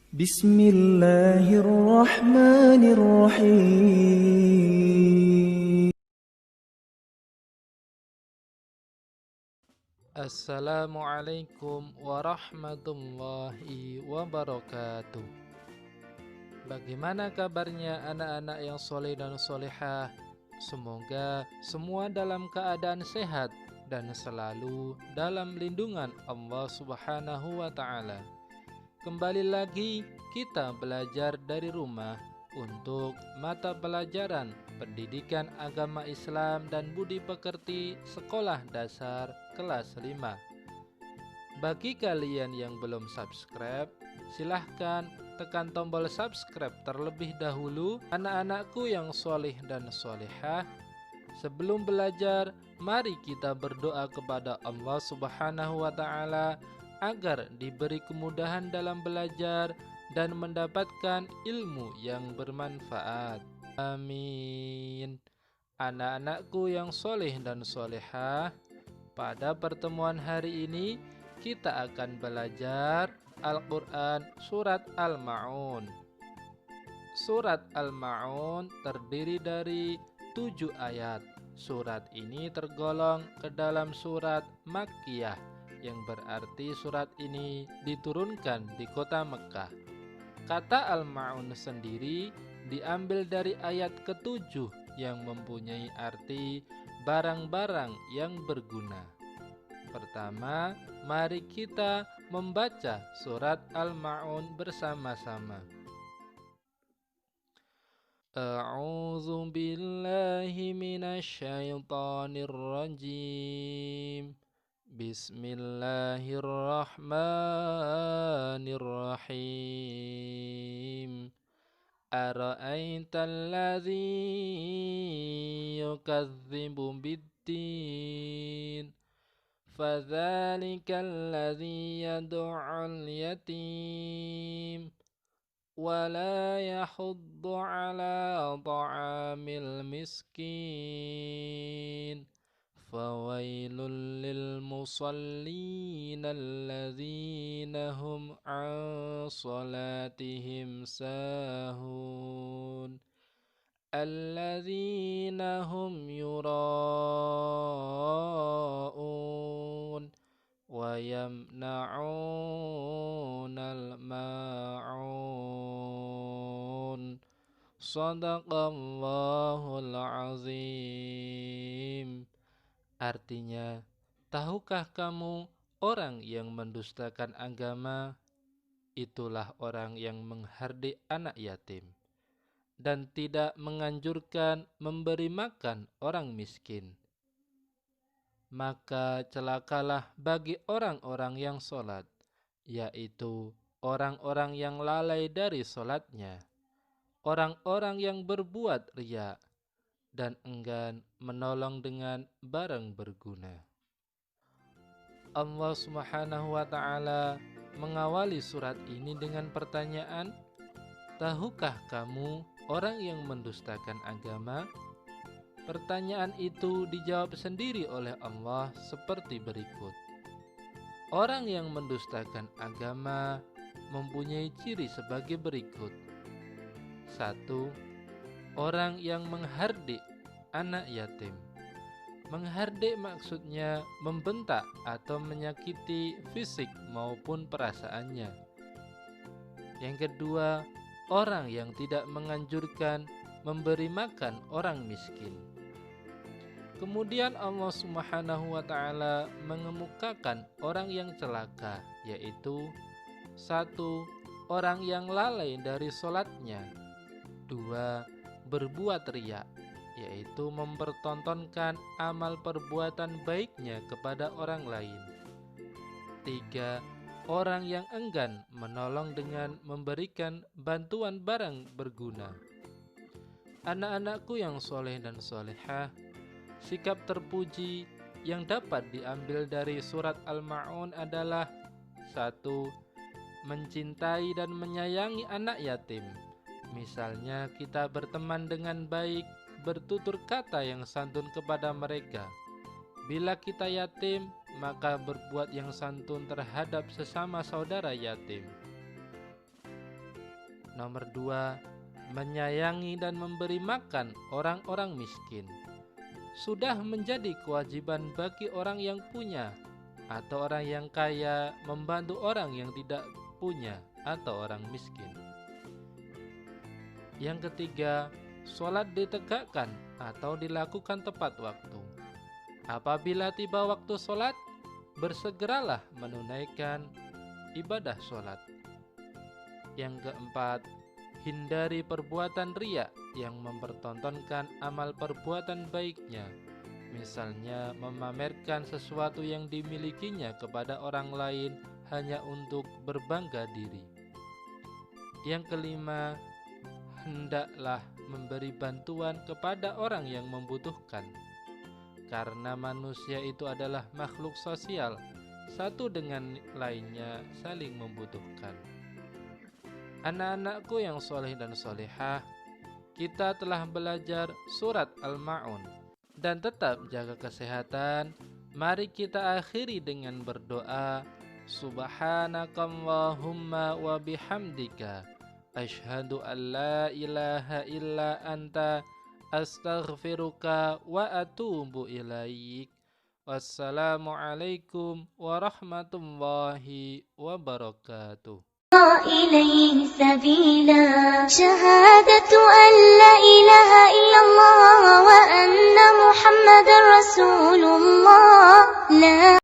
Bismillahirrahmanirrahim. Assalamualaikum warahmatullahi wabarakatuh. Bagaimana kabarnya anak-anak yang soleh dan solehah? Semoga semua dalam keadaan sehat dan selalu dalam lindungan Allah Subhanahu wa Ta'ala. Kembali lagi kita belajar dari rumah untuk mata pelajaran Pendidikan Agama Islam dan Budi Pekerti Sekolah Dasar kelas 5. Bagi kalian yang belum subscribe, silahkan tekan tombol subscribe terlebih dahulu. Anak-anakku yang soleh dan solehah, sebelum belajar, mari kita berdoa kepada Allah Subhanahu wa Ta'ala agar diberi kemudahan dalam belajar dan mendapatkan ilmu yang bermanfaat. Amin. Anak-anakku yang soleh dan solehah, pada pertemuan hari ini kita akan belajar Al-Quran Surat Al-Ma'un. Surat Al-Ma'un terdiri dari 7 ayat. Surat ini tergolong ke dalam surat Makkiyah, yang berarti surat ini diturunkan di kota Mekah. Kata Al-Ma'un sendiri diambil dari ayat ke-7 yang mempunyai arti barang-barang yang berguna. Pertama, mari kita membaca surat Al-Ma'un bersama-sama. A'udzu billahi minasyaitonir rajim. Bismillahirrahmanirrahim. Ara'aital ladzi yukadzibu biddin, fadzalikal ladzi yad'ul yatim wa la yahuddu 'ala ta'amil miskin, fawailul lil musallin alladzina hum 'an salatihim sahun, alladzina hum yura'un wa yamna'unal ma'un. Shadaqallahul azim. Artinya, tahukah kamu orang yang mendustakan agama, itulah orang yang menghardik anak yatim dan tidak menganjurkan memberi makan orang miskin. Maka celakalah bagi orang-orang yang sholat, yaitu orang-orang yang lalai dari sholatnya, orang-orang yang berbuat riya dan enggan menolong dengan barang berguna. Allah Subhanahu wa Ta'ala mengawali surat ini dengan pertanyaan, tahukah kamu orang yang mendustakan agama? Pertanyaan itu dijawab sendiri oleh Allah seperti berikut. Orang yang mendustakan agama mempunyai ciri sebagai berikut. 1. Orang yang menghardik anak yatim. Menghardik maksudnya membentak atau menyakiti fisik maupun perasaannya. Yang kedua, orang yang tidak menganjurkan memberi makan orang miskin. Kemudian Allah Subhanahu wa Ta'ala mengemukakan orang yang celaka, yaitu 1. Orang yang lalai dari sholatnya. 2. Berbuat riya, yaitu mempertontonkan amal perbuatan baiknya kepada orang lain. 3. Orang yang enggan menolong dengan memberikan bantuan barang berguna. Anak-anakku yang soleh dan solehah, sikap terpuji yang dapat diambil dari surat Al-Ma'un adalah 1. Mencintai dan menyayangi anak yatim. Misalnya kita berteman dengan baik, bertutur kata yang santun kepada mereka. Bila kita yatim, maka berbuat yang santun terhadap sesama saudara yatim. Nomor 2, menyayangi dan memberi makan orang-orang miskin. Sudah menjadi kewajiban bagi orang yang punya atau orang yang kaya membantu orang yang tidak punya atau orang miskin. Yang ketiga, sholat ditegakkan atau dilakukan tepat waktu. Apabila tiba waktu sholat, bersegeralah menunaikan ibadah sholat. Yang keempat, hindari perbuatan riya yang mempertontonkan amal perbuatan baiknya, misalnya memamerkan sesuatu yang dimilikinya kepada orang lain hanya untuk berbangga diri. Yang kelima, hendaklah memberi bantuan kepada orang yang membutuhkan, karena manusia itu adalah makhluk sosial, satu dengan lainnya saling membutuhkan. Anak-anakku yang soleh dan solehah, kita telah belajar surat Al-Ma'un dan tetap jaga kesehatan. Mari kita akhiri dengan berdoa. Subhanakallahumma wa bihamdika asyhadu an la ilaha illa anta astaghfiruka wa atubu ilaik. Wassalamualaikum warahmatullahi wabarakatuh. إليه سبيلا شهادة أن لا إله إلا الله وأن محمد رسول الله لا